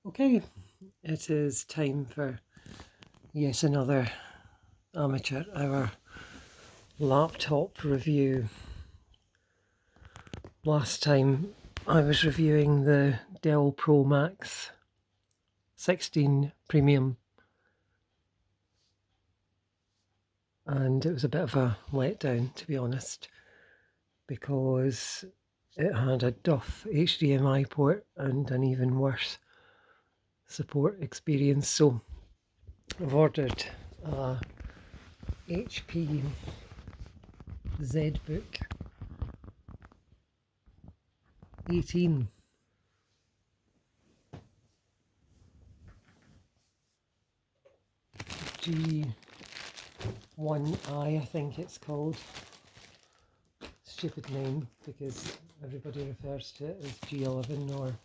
Okay, it is time for yet another amateur hour laptop review. Last time I was reviewing the Dell Pro Max 16 Premium, and it was a bit of a letdown, to be honest, because it had a duff HDMI port and an even worse support experience. So I've ordered a HP ZBook 18 G1i, I think it's called. Stupid name because everybody refers to it as G11 or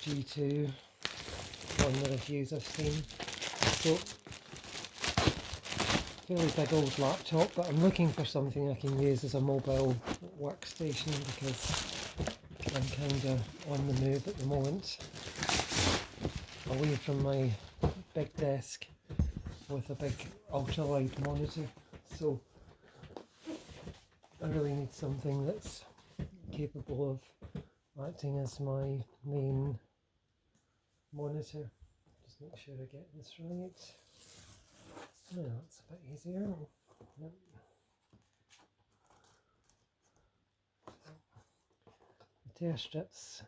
G2 on the reviews I've seen. So, fairly big old laptop, but I'm looking for something I can use as a mobile workstation because I'm kind of on the move at the moment, away from my big desk with a big ultra-wide monitor. So I really need something that's capable of acting as my main monitor. Just make sure I get this right. No, it's a bit easier. Yep. The tear strips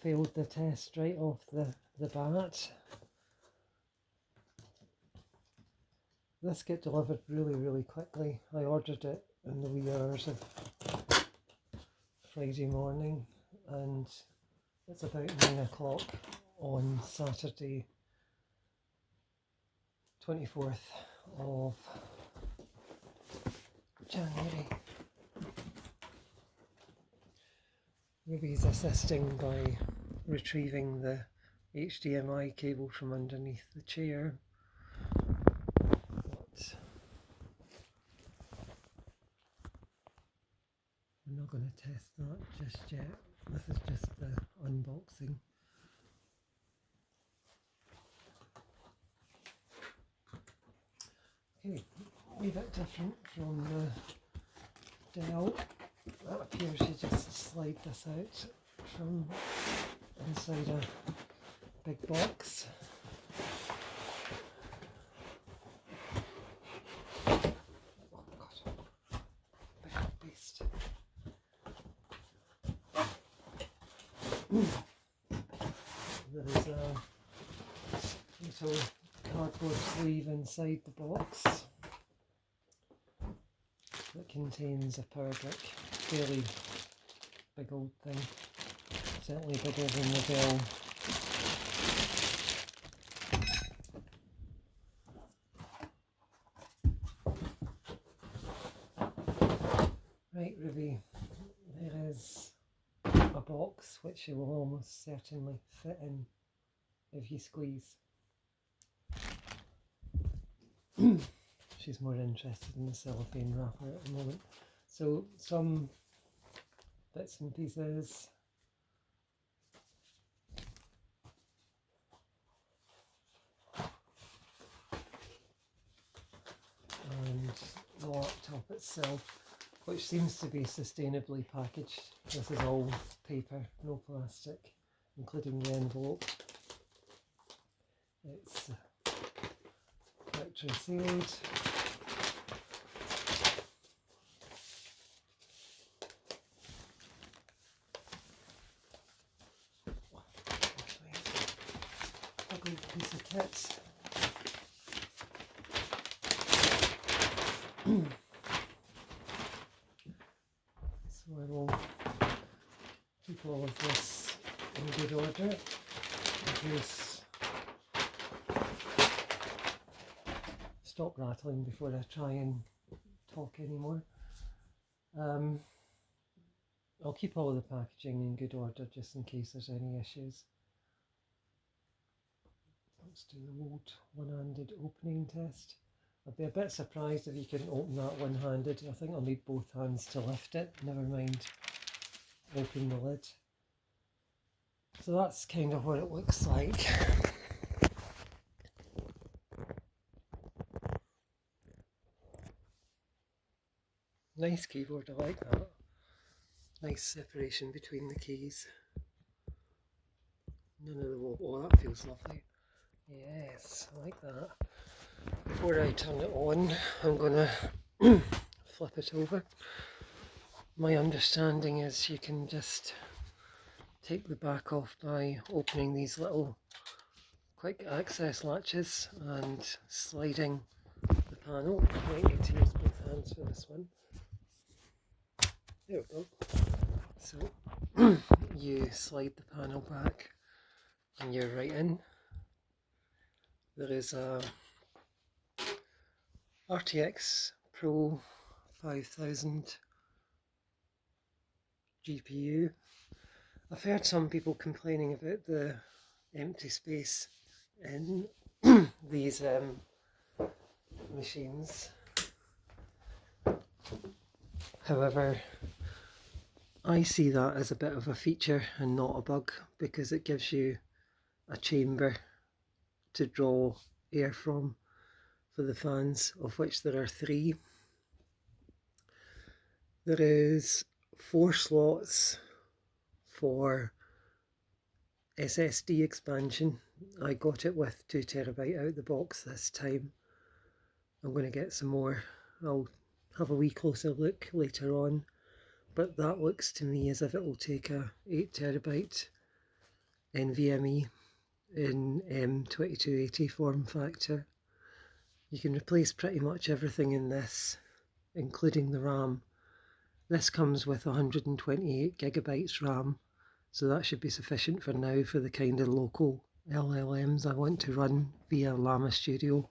failed the test right off the bat. This got delivered really quickly. I ordered it in the wee hours of Friday morning, and it's about 9 o'clock on Saturday 24th of January. Ruby's assisting by retrieving the HDMI cable from underneath the chair. But I'm not going to test that just yet. This is just the unboxing. Okay, a wee bit different from the Dell. That appears you just slide this out from inside a big box. Oh god, big old beast. There is a little cardboard sleeve inside the box that contains a power brick. Fairly big old thing, certainly bigger than the Dell. Right, Ruby, there is a box which you will almost certainly fit in if you squeeze. She's more interested in the cellophane wrapper at the moment. So some bits and pieces. And the laptop itself, which seems to be sustainably packaged. This is all paper, no plastic, including the envelope. It's factory sealed. Ugly piece of kit. So I will keep all of this in good order in case. Stop rattling before I try and talk anymore. I'll keep all of the packaging in good order just in case there's any issues. Let's do the old one-handed opening test. I'd be a bit surprised if you couldn't open that one-handed. I think I'll need both hands to lift it, never mind open the lid. So that's kind of what it looks like. Nice keyboard, I like that. Nice separation between the keys. None of the oh, that feels lovely. Yes, I like that. Before I turn it on, I'm gonna flip it over. My understanding is you can just take the back off by opening these little quick access latches and sliding the panel. I might need to use both hands for this one. There we go. So you slide the panel back and you're right in. There is a RTX Pro 5000 GPU. I've heard some people complaining about the empty space in these machines. However, I see that as a bit of a feature and not a bug, because it gives you a chamber to draw air from for the fans, of which there are 3. There is 4 slots for SSD expansion. I got it with 2TB out the box this time. I'm going to get some more. I'll have a wee closer look later on, but that looks to me as if it will take a 8TB NVMe in M2280 form factor. You can replace pretty much everything in this, including the RAM. This comes with 128GB RAM, so that should be sufficient for now for the kind of local LLMs I want to run via Llama Studio,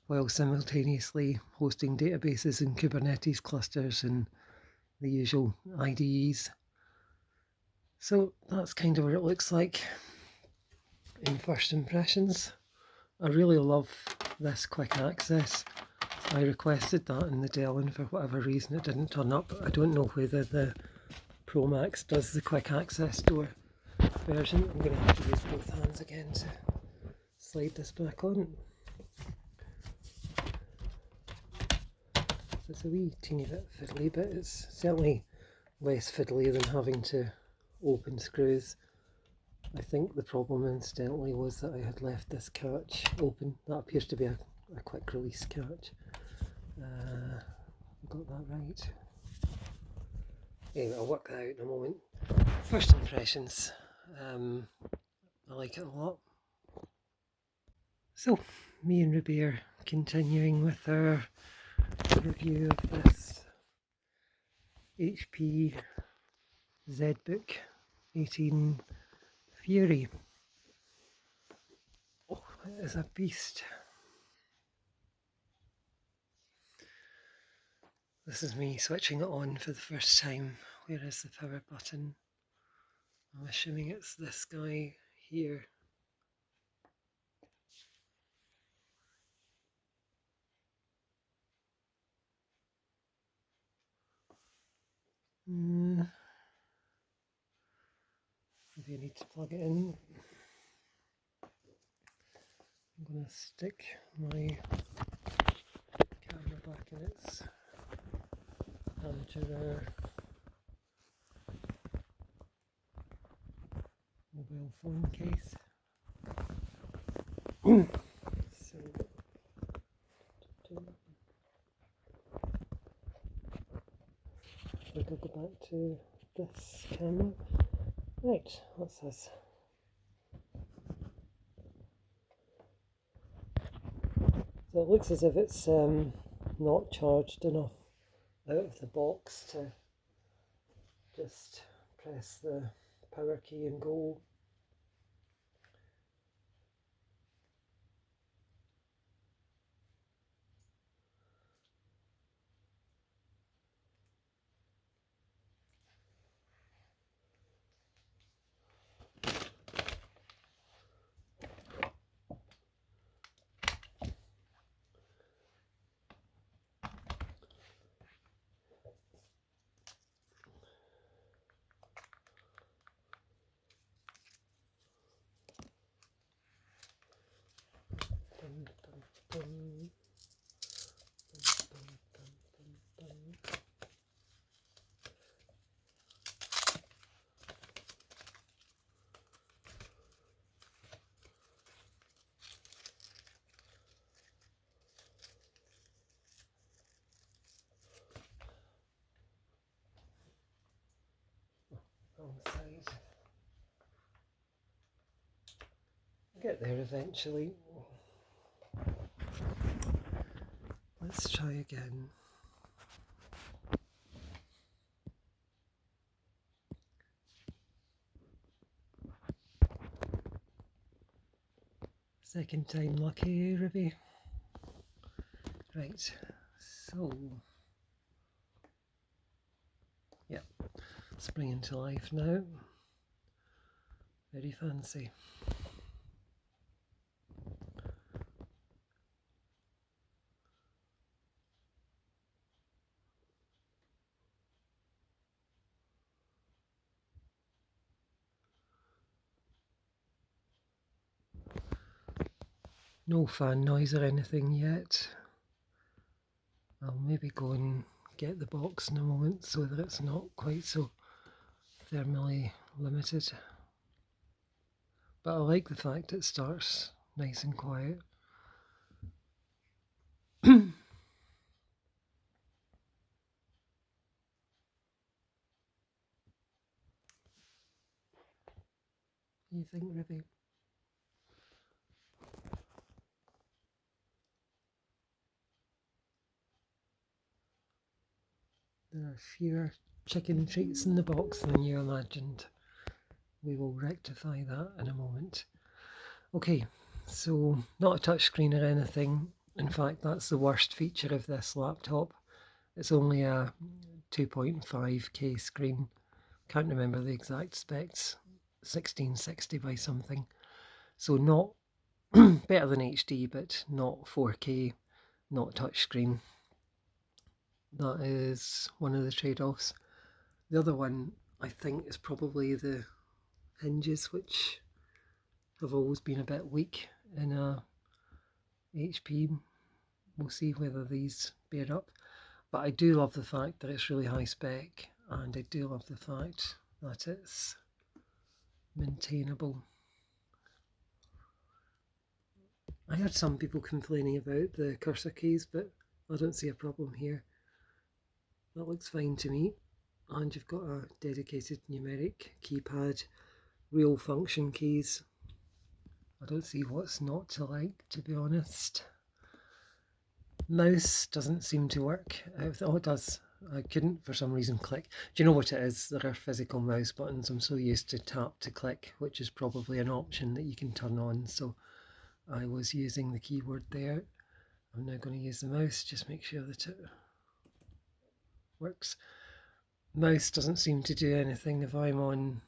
while simultaneously hosting databases in Kubernetes clusters and the usual IDEs. So that's kind of what it looks like in first impressions. I really love this quick access. I requested that in the Dell and for whatever reason it didn't turn up. I don't know whether the Pro Max does the quick access door version. I'm going to have to use both hands again to slide this back on. It's a wee teeny bit fiddly, but it's certainly less fiddly than having to open screws. I think the problem incidentally was that I had left this catch open. That appears to be a quick release catch. Got that right. Anyway, I'll work that out in a moment. First impressions. I like it a lot. So, me and Ruby are continuing with our review of this HP ZBook Fury. Oh, it is a beast. This is me switching it on for the first time. Where is the power button? I'm assuming it's this guy here. Maybe I need to plug it in. I'm going to stick my camera back in its amateur mobile phone case. So, I think I'll go back to this camera. Right, what's this? So it looks as if it's not charged enough out of the box to just press the power key and go. wrong side. I'll get there eventually. Let's try again. Second time lucky, Ruby. Right, so yeah, springing to life now. Very fancy. No fan noise or anything yet. I'll maybe go and get the box in a moment so that it's not quite so thermally limited. But I like the fact it starts nice and quiet. You think, Ruby? There are fewer chicken treats in the box than you imagined. We will rectify that in a moment. Okay, so not a touchscreen or anything. In fact, that's the worst feature of this laptop. It's only a 2.5K screen. Can't remember the exact specs. 1660 by something. So not better than HD, but not 4K, not touchscreen. That is one of the trade-offs. The other one, I think, is probably the hinges, which have always been a bit weak in a HP. We'll see whether these bear up. But I do love the fact that it's really high spec, and I do love the fact that it's maintainable. I heard some people complaining about the cursor keys, but I don't see a problem here. That looks fine to me. And you've got a dedicated numeric keypad, real function keys. I don't see what's not to like, to be honest. Mouse doesn't seem to work. Oh, it does. I couldn't for some reason click. Do you know what it is? There are physical mouse buttons. I'm so used to tap to click, which is probably an option that you can turn on. So I was using the keyboard there. I'm now going to use the mouse, just make sure that it works. Mouse doesn't seem to do anything if I'm on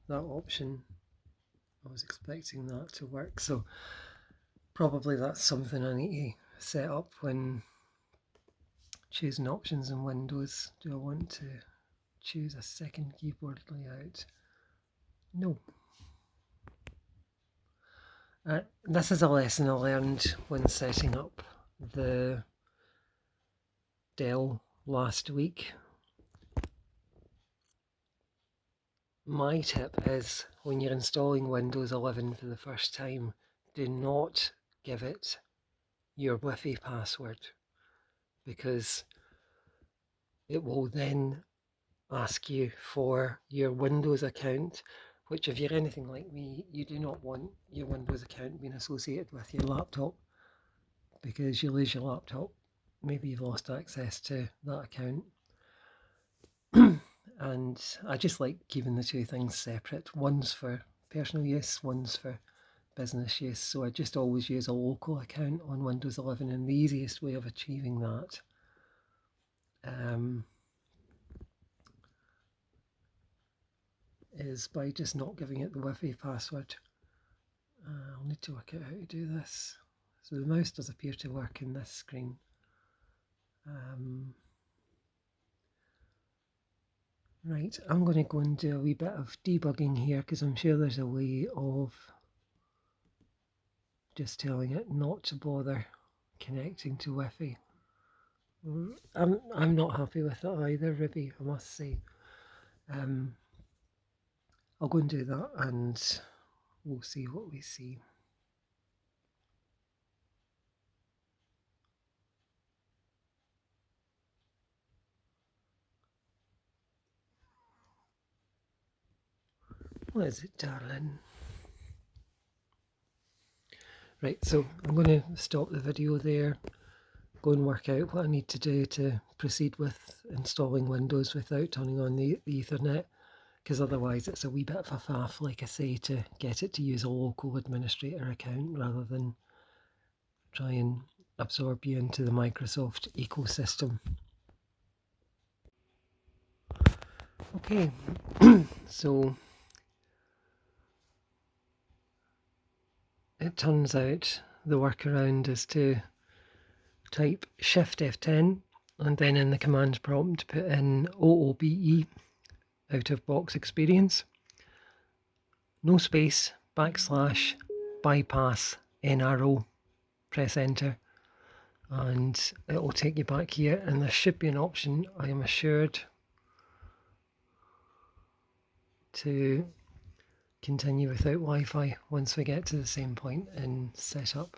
that option. I was expecting that to work, so probably that's something I need to set up when choosing options in Windows. Do I want to choose a second keyboard layout? No. This is a lesson I learned when setting up the Dell last week. My tip is when you're installing Windows 11 for the first time, do not give it your Wi-Fi password, because it will then ask you for your Windows account, which if you're anything like me, you do not want your Windows account being associated with your laptop, because you lose your laptop. Maybe you've lost access to that account. And I just like keeping the two things separate. One's for personal use, one's for business use. So I just always use a local account on Windows 11, and the easiest way of achieving that is by just not giving it the Wi-Fi password. I'll need to work out how to do this. So the mouse does appear to work in this screen. Right, I'm going to go and do a wee bit of debugging here, because I'm sure there's a way of just telling it not to bother connecting to Wi-Fi. I'm not happy with it either, Ruby, I must say. I'll go and do that and we'll see what we see. What is it, darling? Right, so I'm going to stop the video there, go and work out what I need to do to proceed with installing Windows without turning on the Ethernet, because otherwise it's a wee bit of a faff, like I say, to get it to use a local administrator account rather than try and absorb you into the Microsoft ecosystem. Okay, so it turns out the workaround is to type Shift F10 and then in the command prompt put in OOBE, out of box experience, no space, / bypass NRO, press enter, and it will take you back here, and there should be an option, I am assured, to continue without Wi-Fi once we get to the same point in setup.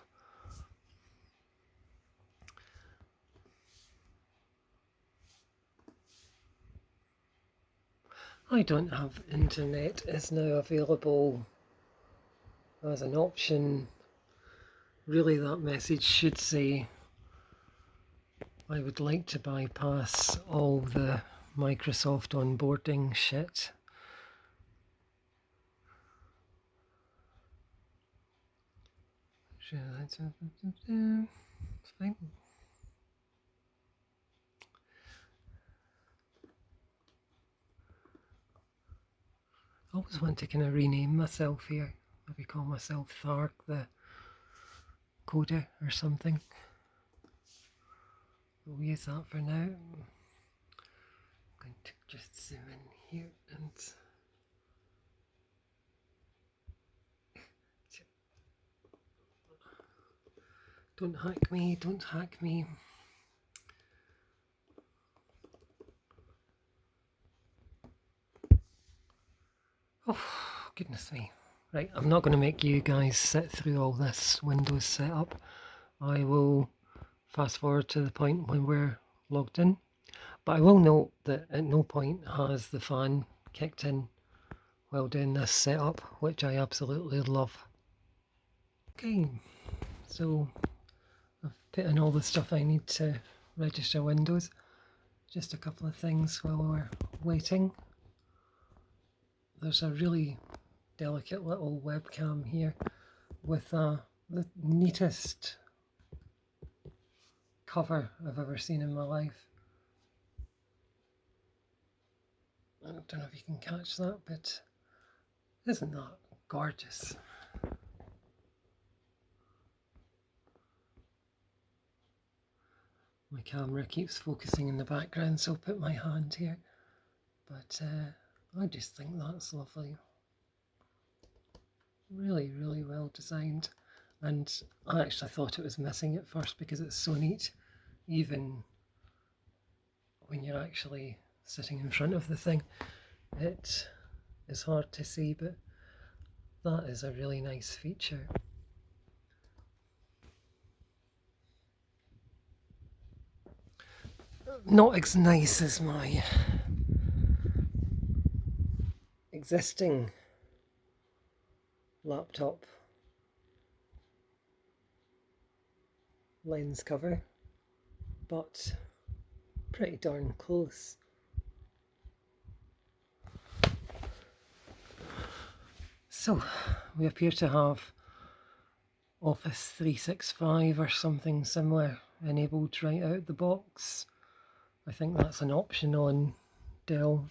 I don't have internet is now available as an option. Really, that message should say I would like to bypass all the Microsoft onboarding shit. It's fine. I always want to kind of rename myself here. Maybe call myself Thark the Coder or something. We'll use that for now. I'm going to just zoom in here and don't hack me, don't hack me. Oh, goodness me. Right, I'm not going to make you guys sit through all this Windows setup. I will fast forward to the point when we're logged in. But I will note that at no point has the fan kicked in while doing this setup, which I absolutely love. Okay, so I've put in all the stuff I need to register Windows. Just a couple of things while we're waiting. There's a really delicate little webcam here with the neatest cover I've ever seen in my life. I don't know if you can catch that, but isn't that gorgeous? My camera keeps focusing in the background, so I'll put my hand here. But I just think that's lovely. Really, really well designed. And I actually thought it was missing at first because it's so neat, even when you're actually sitting in front of the thing. It is hard to see, but that is a really nice feature. Not as nice as my existing laptop lens cover, but pretty darn close. So we appear to have Office 365 or something similar enabled right out the box. I think that's an option on Dell.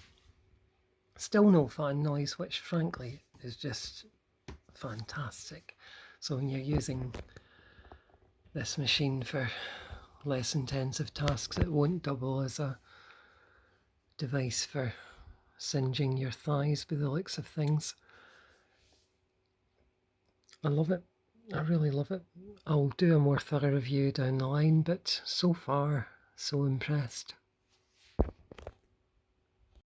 Still no fan noise, which frankly is just fantastic. So when you're using this machine for less intensive tasks, it won't double as a device for singeing your thighs by the looks of things. I love it. I really love it. I'll do a more thorough review down the line, but so far, so impressed.